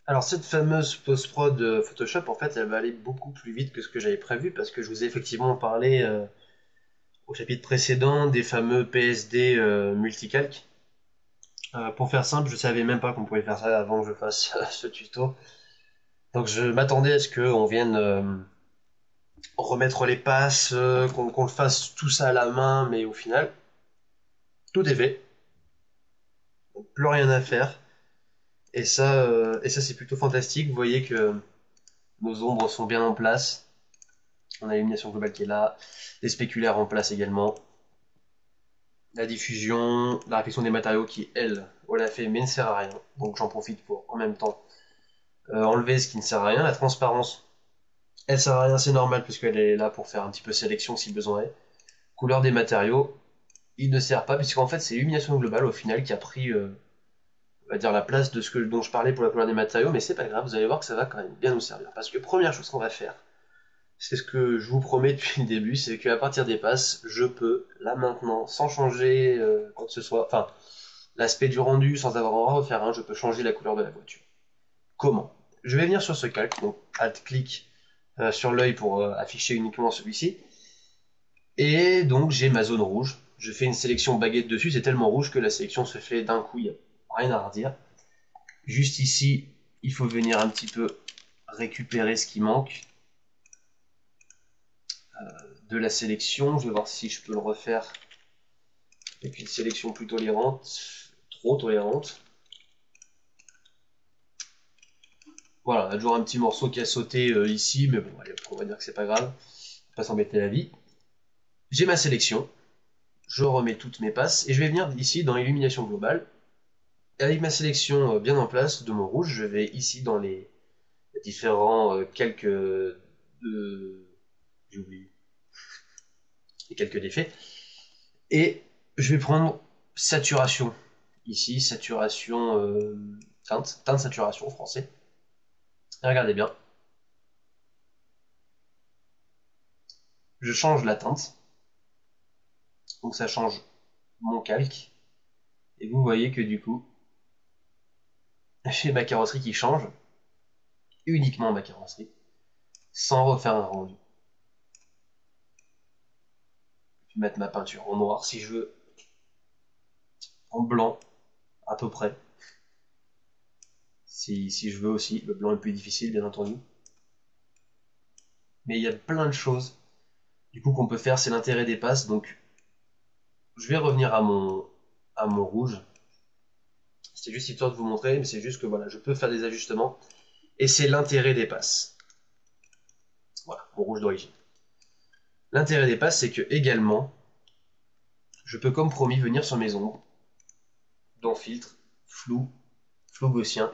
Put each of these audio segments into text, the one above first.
Alors cette fameuse post-prod Photoshop, en fait, elle va aller beaucoup plus vite que ce que j'avais prévu parce que je vous ai effectivement parlé au chapitre précédent des fameux PSD multicalques. Pour faire simple, je savais même pas qu'on pouvait faire ça avant que je fasse ce tuto. Donc je m'attendais à ce qu'on vienne remettre les passes, qu'on le fasse tout ça à la main, mais au final, tout est fait. Donc, plus rien à faire. Et ça c'est plutôt fantastique. Vous voyez que nos ombres sont bien en place. On a l'illumination globale qui est là, les spéculaires en place également, la diffusion, la réflexion des matériaux qui, elle, on l'a fait mais ne sert à rien. Donc j'en profite pour en même temps enlever ce qui ne sert à rien. La transparence, elle sert à rien, c'est normal puisqu'elle est là pour faire un petit peu sélection si besoin est. Couleur des matériaux, il ne sert pas puisqu'en fait c'est l'illumination globale au final qui a pris on va dire la place de dont je parlais pour la couleur des matériaux, mais c'est pas grave, vous allez voir que ça va quand même bien nous servir. Parce que première chose qu'on va faire, c'est ce que je vous promets depuis le début, c'est qu'à partir des passes, je peux, là maintenant, sans changer quoi que ce soit, enfin, l'aspect du rendu, sans avoir à en refaire un, je peux changer la couleur de la voiture. Comment? Je vais venir sur ce calque, donc Alt-clic sur l'œil pour afficher uniquement celui-ci, et donc j'ai ma zone rouge. Je fais une sélection baguette dessus, c'est tellement rouge que la sélection se fait d'un coup, il n'y a rien à redire. Juste ici, il faut venir un petit peu récupérer ce qui manque de la sélection. Je vais voir si je peux le refaire avec une sélection plus tolérante, trop tolérante. Voilà, on a toujours un petit morceau qui a sauté ici, mais bon, allez, on va dire que c'est pas grave, on va pas s'embêter la vie. J'ai ma sélection, je remets toutes mes passes, et je vais venir ici dans l'illumination globale. Et avec ma sélection bien en place de mon rouge, je vais ici dans les différents quelques... j'ai oublié, les quelques défaits. Et je vais prendre saturation. Ici, saturation teinte saturation en français. Et regardez bien, je change la teinte, donc ça change mon calque. Et vous voyez que du coup, j'ai ma carrosserie qui change, uniquement ma carrosserie, sans refaire un rendu. Je vais mettre ma peinture en noir si je veux, en blanc à peu près. Si je veux aussi, le blanc est plus difficile bien entendu. Mais il y a plein de choses du coup qu'on peut faire, c'est l'intérêt des passes. Donc je vais revenir à mon rouge. C'était juste histoire de vous montrer, mais c'est juste que voilà, je peux faire des ajustements. Et c'est l'intérêt des passes. Voilà, mon rouge d'origine. L'intérêt des passes, c'est que également, je peux comme promis venir sur mes ombres, dans filtre, flou, flou gaussien.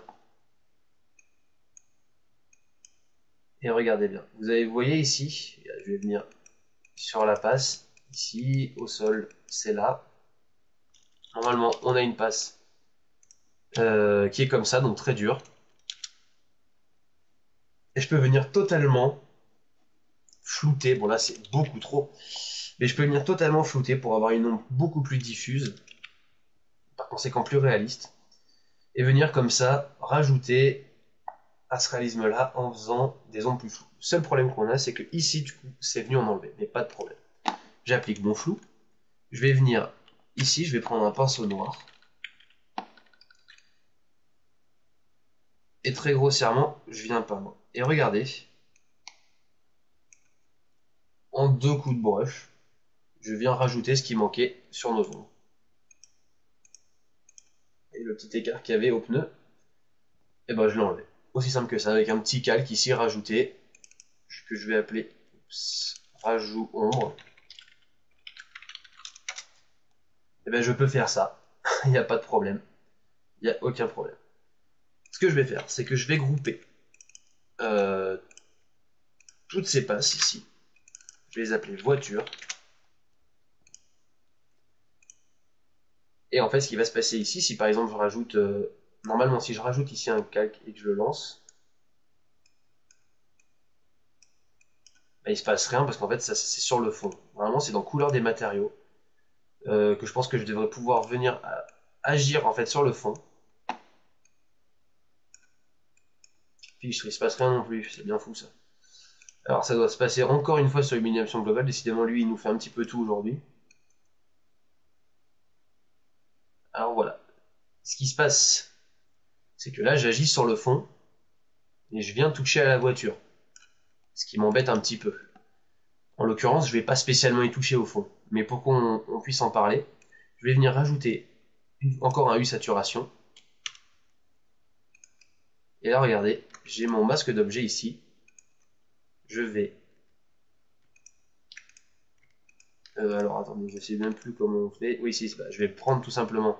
Et regardez bien. Vous voyez ici, je vais venir sur la passe, ici, au sol, c'est là. Normalement, on a une passe qui est comme ça, donc très dure. Et je peux venir totalement flouter. Bon là, c'est beaucoup trop. Mais je peux venir totalement flouter pour avoir une ombre beaucoup plus diffuse, par conséquent plus réaliste. Et venir comme ça rajouter à ce réalisme-là en faisant des ombres plus floues. Le seul problème qu'on a, c'est que ici, du coup, c'est venu en enlever, mais pas de problème. J'applique mon flou, je vais venir ici, je vais prendre un pinceau noir, et très grossièrement, je viens peindre. Et regardez, en deux coups de brush, je viens rajouter ce qui manquait sur nos ombres. Et le petit écart qu'il y avait au pneu, et ben je l'ai enlevé. Aussi simple que ça, avec un petit calque ici rajouté, que je vais appeler rajout ombre. Et ben je peux faire ça, il n'y a pas de problème, il n'y a aucun problème. Ce que je vais faire, c'est que je vais grouper euh, toutes ces passes ici. Je vais les appeler voiture. Et en fait, ce qui va se passer ici, si par exemple je rajoute, normalement si je rajoute ici un calque et que je le lance, bah, il se passe rien parce qu'en fait ça c'est sur le fond. Normalement c'est dans couleur des matériaux que je pense que je devrais pouvoir venir agir en fait sur le fond. fiche, il se passe rien non plus, c'est bien fou ça. Alors ça doit se passer encore une fois sur l'illumination globale, décidément lui il nous fait un petit peu tout aujourd'hui. Alors voilà, ce qui se passe, c'est que là j'agis sur le fond, et je viens toucher à la voiture, ce qui m'embête un petit peu. En l'occurrence, je vais pas spécialement y toucher au fond, mais pour qu'on puisse en parler, je vais venir rajouter encore un U saturation. Et là regardez, j'ai mon masque d'objet ici, je vais... alors attendez, je sais même plus comment on fait. Oui, si, je vais prendre tout simplement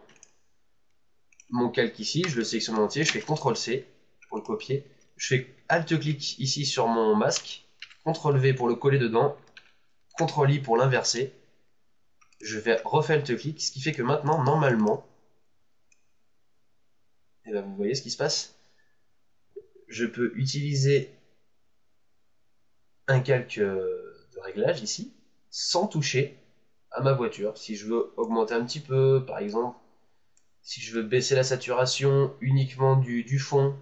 mon calque ici, je le sélectionne entier, je fais CTRL-C pour le copier, je fais Alt-clic ici sur mon masque, CTRL-V pour le coller dedans, CTRL-I pour l'inverser, je vais refaire Alt-clic, ce qui fait que maintenant, normalement, et ben vous voyez ce qui se passe, je peux utiliser un calque de réglage ici, sans toucher à ma voiture. Si je veux augmenter un petit peu, par exemple, si je veux baisser la saturation uniquement du fond,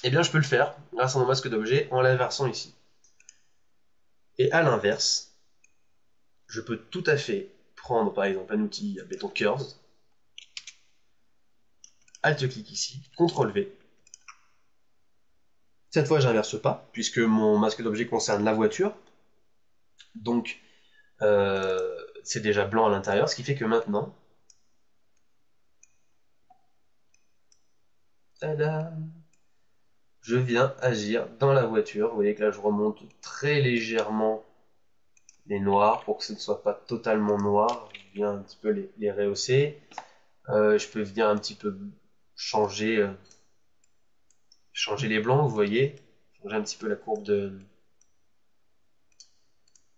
eh bien je peux le faire grâce à mon masque d'objet en l'inversant ici. Et à l'inverse, je peux tout à fait prendre par exemple un outil, mettons Curves, Alt-clic ici, CTRL-V. Cette fois, j'inverse pas, puisque mon masque d'objet concerne la voiture. Donc, c'est déjà blanc à l'intérieur, ce qui fait que maintenant, tada, je viens agir dans la voiture. Vous voyez que là, je remonte très légèrement les noirs pour que ce ne soit pas totalement noir. Je viens un petit peu les rehausser. Je peux venir un petit peu changer, changer les blancs, vous voyez. Changer un petit peu la courbe de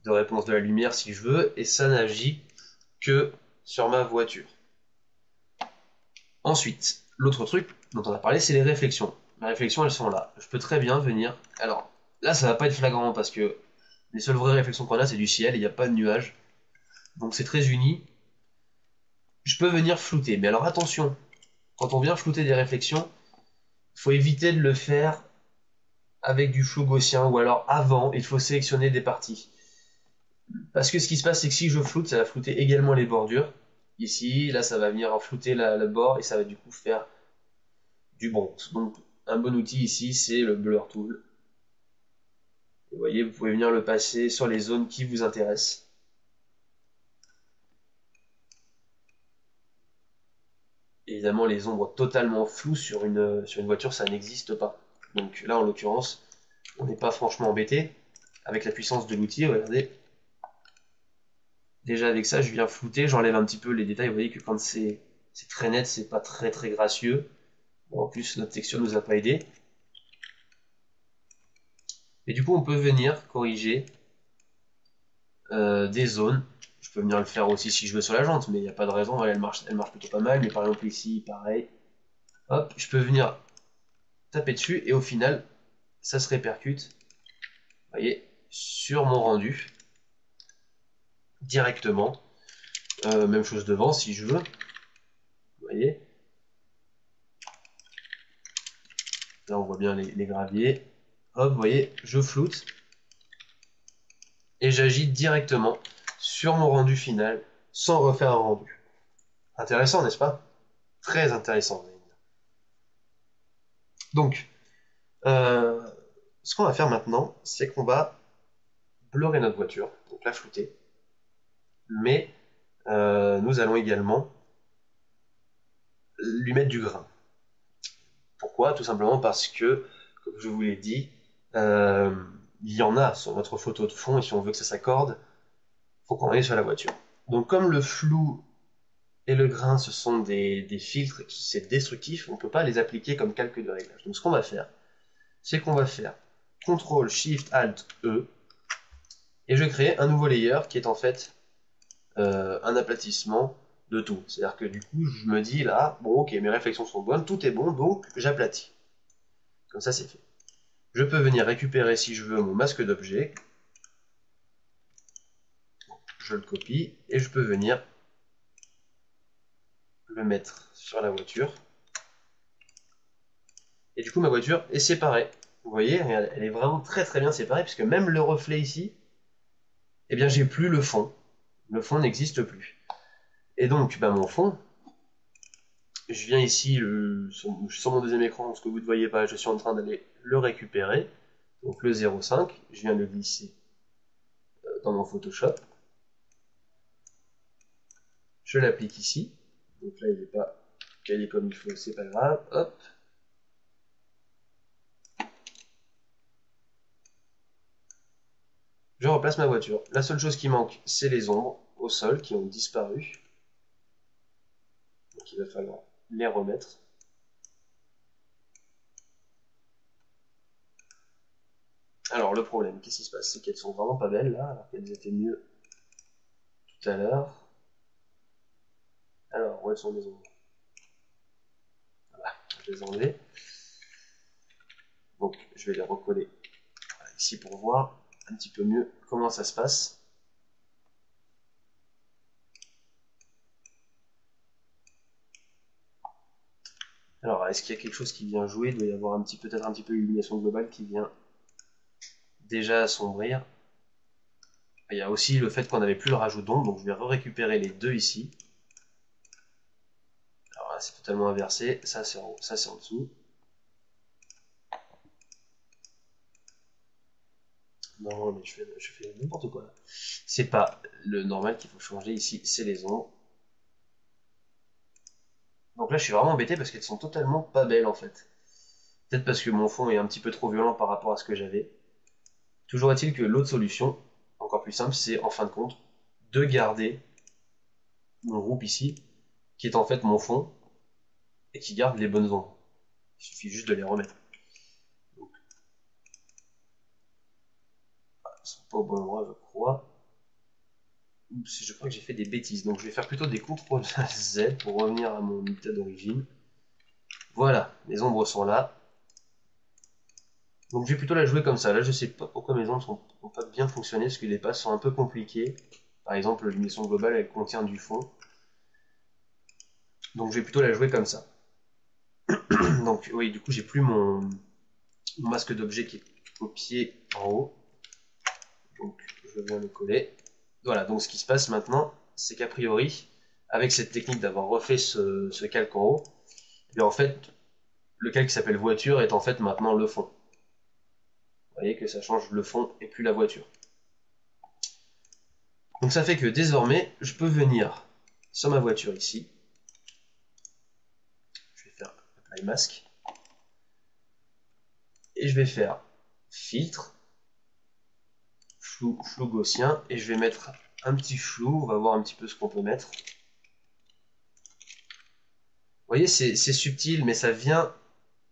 réponse de la lumière si je veux. Et ça n'agit que sur ma voiture. Ensuite, l'autre truc dont on a parlé, c'est les réflexions. Les réflexions, elles sont là. Je peux très bien venir... Alors, là, ça va pas être flagrant parce que les seules vraies réflexions qu'on a, c'est du ciel, il n'y a pas de nuages. Donc c'est très uni. Je peux venir flouter. Mais alors attention, quand on vient flouter des réflexions, il faut éviter de le faire avec du flou gaussien ou alors avant, il faut sélectionner des parties. Parce que ce qui se passe, c'est que si je floute, ça va flouter également les bordures. Ici, là, ça va venir en flouter le bord et ça va du coup faire du bronze. Donc un bon outil ici, c'est le Blur Tool. Vous voyez, vous pouvez venir le passer sur les zones qui vous intéressent. Évidemment, les ombres totalement floues sur une voiture, ça n'existe pas. Donc là, en l'occurrence, on n'est pas franchement embêté. Avec la puissance de l'outil, regardez. Déjà avec ça, je viens flouter, j'enlève un petit peu les détails. Vous voyez que quand c'est très net, c'est pas très très gracieux. Bon, en plus, notre texture nous a pas aidé. Et du coup, on peut venir corriger des zones. Je peux venir le faire aussi si je veux sur la jante, mais il n'y a pas de raison. Voilà, elle marche plutôt pas mal. Mais par exemple ici, pareil. Hop, je peux venir taper dessus et au final, ça se répercute, vous voyez, sur mon rendu directement. Même chose devant si je veux. Vous voyez. Là, on voit bien les graviers. Hop, vous voyez, je floute et j'agis directement sur mon rendu final sans refaire un rendu. Intéressant, n'est-ce pas? Très intéressant. Donc, ce qu'on va faire maintenant, c'est qu'on va blurrer notre voiture, donc la flouter, mais nous allons également lui mettre du grain. Pourquoi? Tout simplement parce que, comme je vous l'ai dit, il y en a sur notre photo de fond, et si on veut que ça s'accorde, il faut qu'on aille sur la voiture. Donc comme le flou et le grain, ce sont des filtres, c'est destructif, on ne peut pas les appliquer comme calque de réglage. Donc ce qu'on va faire, c'est qu'on va faire CTRL, SHIFT, ALT, E, et je crée un nouveau layer qui est en fait un aplatissement de tout. C'est-à-dire que du coup, je me dis là, bon ok, mes réflexions sont bonnes, tout est bon, donc j'aplatis. Comme ça, c'est fait. Je peux venir récupérer, si je veux, mon masque d'objet. Je le copie et je peux venir le mettre sur la voiture. Et du coup, ma voiture est séparée. Vous voyez, regarde, elle est vraiment très très bien séparée, puisque même le reflet ici, eh bien j'ai plus le fond. Le fond n'existe plus. Et donc, bah, mon fond, je viens ici sur mon deuxième écran, ce que vous ne voyez pas, je suis en train d'aller le récupérer. Donc le 0,5, je viens de le glisser dans mon Photoshop. Je l'applique ici. Donc là, il n'est pas calé comme il faut, c'est pas grave. Hop. Je replace ma voiture. La seule chose qui manque, c'est les ombres au sol qui ont disparu. Donc il va falloir les remettre. Alors le problème, qu'est-ce qui se passe? C'est qu'elles sont vraiment pas belles là, alors qu'elles étaient mieux tout à l'heure. Alors, où elles sont les ombres? Voilà, je les ai enlevées. Donc je vais les recoller ici pour voir un petit peu mieux comment ça se passe. Alors, est-ce qu'il y a quelque chose qui vient jouer? Il doit y avoir peut-être un petit peu l'illumination globale qui vient déjà assombrir. Il y a aussi le fait qu'on n'avait plus le rajout d'ombre, donc je vais récupérer les deux ici. Alors là, c'est totalement inversé, ça c'est en haut, ça c'est en dessous. Non, mais je fais n'importe quoi là. C'est pas le normal qu'il faut changer ici, c'est les ombres. Donc là, je suis vraiment embêté parce qu'elles sont totalement pas belles en fait. Peut-être parce que mon fond est un petit peu trop violent par rapport à ce que j'avais. Toujours est-il que l'autre solution, encore plus simple, c'est en fin de compte de garder mon groupe ici, qui est en fait mon fond, et qui garde les bonnes ombres. Il suffit juste de les remettre. Donc, ils sont pas au bon endroit, je crois. Oups, je crois que j'ai fait des bêtises. Donc je vais faire plutôt des CTRL Z pour revenir à mon état d'origine. Voilà, les ombres sont là. Donc je vais plutôt la jouer comme ça. Là, je sais pas pourquoi mes ombres n'ont pas bien fonctionné, parce que les passes sont un peu compliquées. Par exemple, l'illumination globale, elle contient du fond. Donc je vais plutôt la jouer comme ça. Donc oui, du coup, j'ai plus mon masque d'objet qui est copié en haut. Donc je viens le coller. Voilà, donc ce qui se passe maintenant, c'est qu'a priori, avec cette technique d'avoir refait ce calque en haut, et en fait, le calque qui s'appelle voiture est en fait maintenant le fond. Vous voyez que ça change le fond et plus la voiture. Donc ça fait que désormais, je peux venir sur ma voiture ici. Je vais faire apply mask. Et je vais faire filtre, flou gaussien, et je vais mettre un petit flou, on va voir un petit peu ce qu'on peut mettre. Vous voyez, c'est subtil, mais ça vient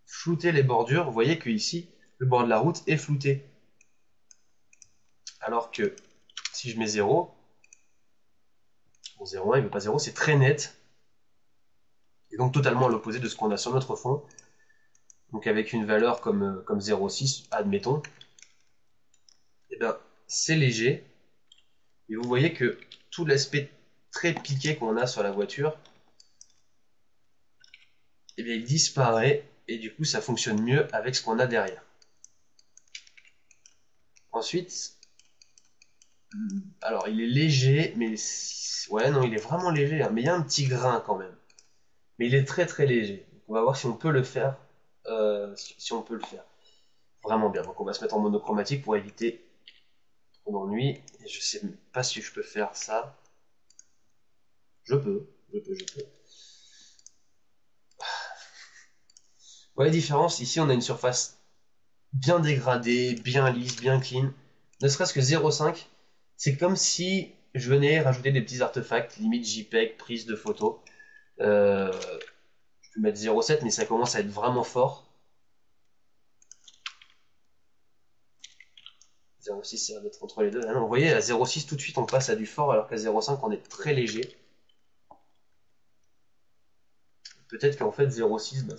flouter les bordures. Vous voyez que ici, le bord de la route est flouté. Alors que si je mets 0, bon 0,1 il veut pas 0, c'est très net. Et donc totalement à l'opposé de ce qu'on a sur notre fond. Donc avec une valeur comme 0,6, admettons, et ben c'est léger. Et vous voyez que tout l'aspect très piqué qu'on a sur la voiture, et bien il disparaît. Et du coup ça fonctionne mieux avec ce qu'on a derrière. Ensuite, alors il est léger, mais ouais non il est vraiment léger, hein, mais il y a un petit grain quand même. Mais il est très très léger. Donc, on va voir si on peut le faire. Si on peut le faire. Vraiment bien. Donc on va se mettre en monochromatique pour éviter trop d'ennuis. Et je sais pas si je peux faire ça. Je peux. Ouais, la différence, ici on a une surface bien dégradée, bien lisse, bien clean. Ne serait-ce que 0,5, c'est comme si je venais rajouter des petits artefacts, limite JPEG, prise de photo. Je peux mettre 0,7, mais ça commence à être vraiment fort. 0,6 ça va mettre entre les deux. Ah non, vous voyez, à 0,6 tout de suite on passe à du fort, alors qu'à 0,5 on est très léger. Peut-être qu'en fait 0,6, bah,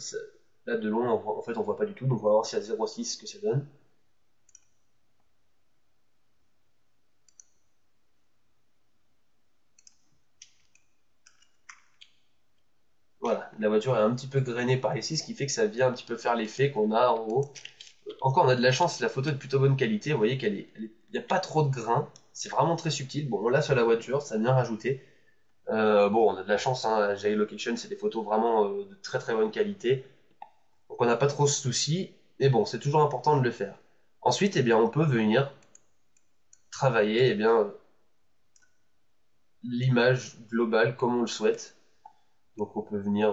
là de loin en fait on voit pas du tout, donc on va voir si à 0,6 ce que ça donne. Voilà, la voiture est un petit peu grainée par ici, ce qui fait que ça vient un petit peu faire l'effet qu'on a en haut. Encore, on a de la chance, la photo est de plutôt bonne qualité. Vous voyez il n'y a pas trop de grains. C'est vraiment très subtil. Bon, là, sur la voiture, ça vient rajouter. Bon, on a de la chance, hein. Location, c'est des photos vraiment de très très bonne qualité. Donc, on n'a pas trop ce souci. Mais bon, c'est toujours important de le faire. Ensuite, eh bien, on peut venir travailler, eh bien, l'image globale comme on le souhaite. Donc, on peut venir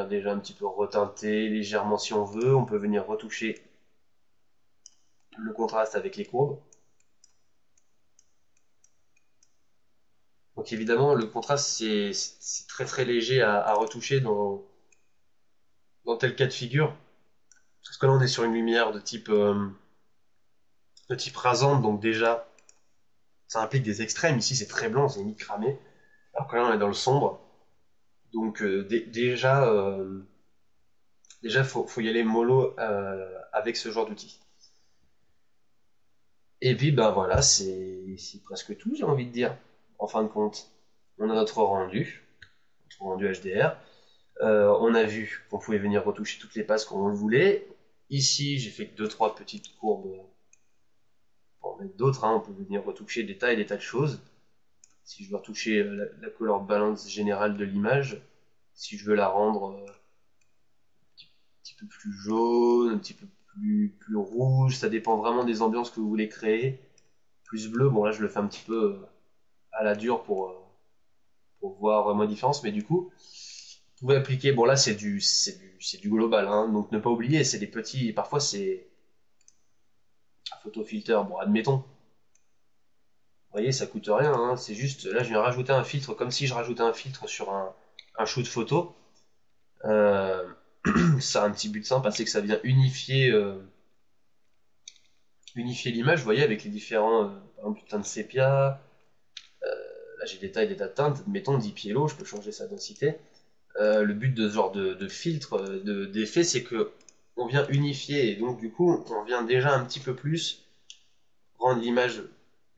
déjà un petit peu reteinter légèrement si on veut. On peut venir retoucher le contraste avec les courbes. Donc évidemment, le contraste, c'est très très léger à retoucher dans tel cas de figure. Parce que là, on est sur une lumière de type rasante, donc déjà, ça implique des extrêmes. Ici, c'est très blanc, c'est limite cramé. Alors que là, on est dans le sombre. Donc déjà, faut y aller mollo avec ce genre d'outil. Et puis, ben voilà, c'est presque tout, j'ai envie de dire. En fin de compte, on a notre rendu HDR. On a vu qu'on pouvait venir retoucher toutes les passes comme on le voulait. Ici, j'ai fait deux trois petites courbes pour en mettre d'autres. Hein. On peut venir retoucher des tas et des tas de choses. Si je veux retoucher la color balance générale de l'image, si je veux la rendre un petit peu plus jaune, un petit peu plus rouge, ça dépend vraiment des ambiances que vous voulez créer. Plus bleu, bon là je le fais un petit peu à la dure pour voir vraiment la différence, mais du coup, vous pouvez appliquer, bon là c'est du global, hein, donc ne pas oublier, c'est des petits, parfois c'est un photo filter, bon admettons, vous voyez ça coûte rien, hein, c'est juste, là je viens rajouter un filtre comme si je rajoutais un filtre sur un shoot photo. Euh, Ça a un petit but sympa, c'est que ça vient unifier l'image, vous voyez, avec les différents, par exemple, teint de sépia, là j'ai des tas de teintes, mettons 10 pieds je peux changer sa densité. Le but de ce genre de filtre, d'effet, c'est que on vient unifier, et donc du coup, on vient déjà un petit peu plus rendre l'image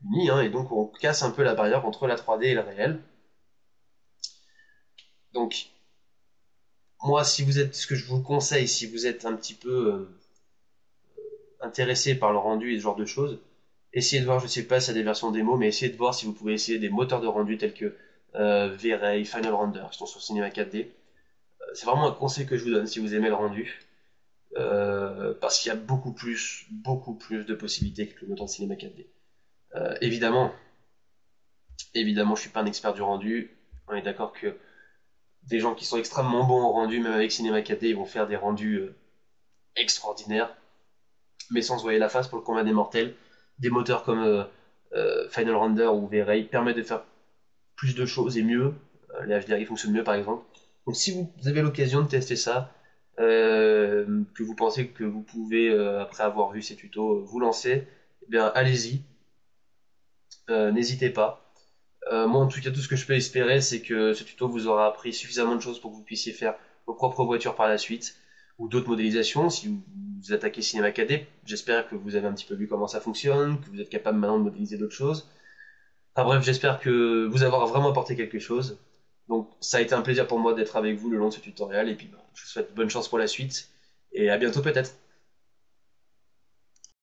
unie, hein, et donc on casse un peu la barrière entre la 3D et le réel. Donc, moi, ce que je vous conseille, si vous êtes un petit peu intéressé par le rendu et ce genre de choses, essayez de voir, je sais pas si y a des versions démo, mais essayez de voir si vous pouvez essayer des moteurs de rendu tels que V-Ray, Final Render, qui sont sur Cinema 4D. C'est vraiment un conseil que je vous donne si vous aimez le rendu. Parce qu'il y a beaucoup plus de possibilités que le moteur de cinéma 4D. Évidemment, je suis pas un expert du rendu. On est d'accord que des gens qui sont extrêmement bons au rendu, même avec cinéma 4D, ils vont faire des rendus extraordinaires. Mais sans se voiler la face pour le combat des mortels, des moteurs comme Final Render ou V-Ray permettent de faire plus de choses et mieux. Les HDR fonctionnent mieux par exemple. Donc si vous avez l'occasion de tester ça, que vous pensez que vous pouvez, après avoir vu ces tutos, vous lancer, eh bien allez-y, n'hésitez pas. Moi en tout cas tout ce que je peux espérer c'est que ce tuto vous aura appris suffisamment de choses pour que vous puissiez faire vos propres voitures par la suite, ou d'autres modélisations. Si vous attaquez Cinema 4D, j'espère que vous avez un petit peu vu comment ça fonctionne, que vous êtes capable maintenant de modéliser d'autres choses. Enfin bref, j'espère que vous avoir vraiment apporté quelque chose. Donc ça a été un plaisir pour moi d'être avec vous le long de ce tutoriel, et puis bah, je vous souhaite bonne chance pour la suite, et à bientôt peut-être.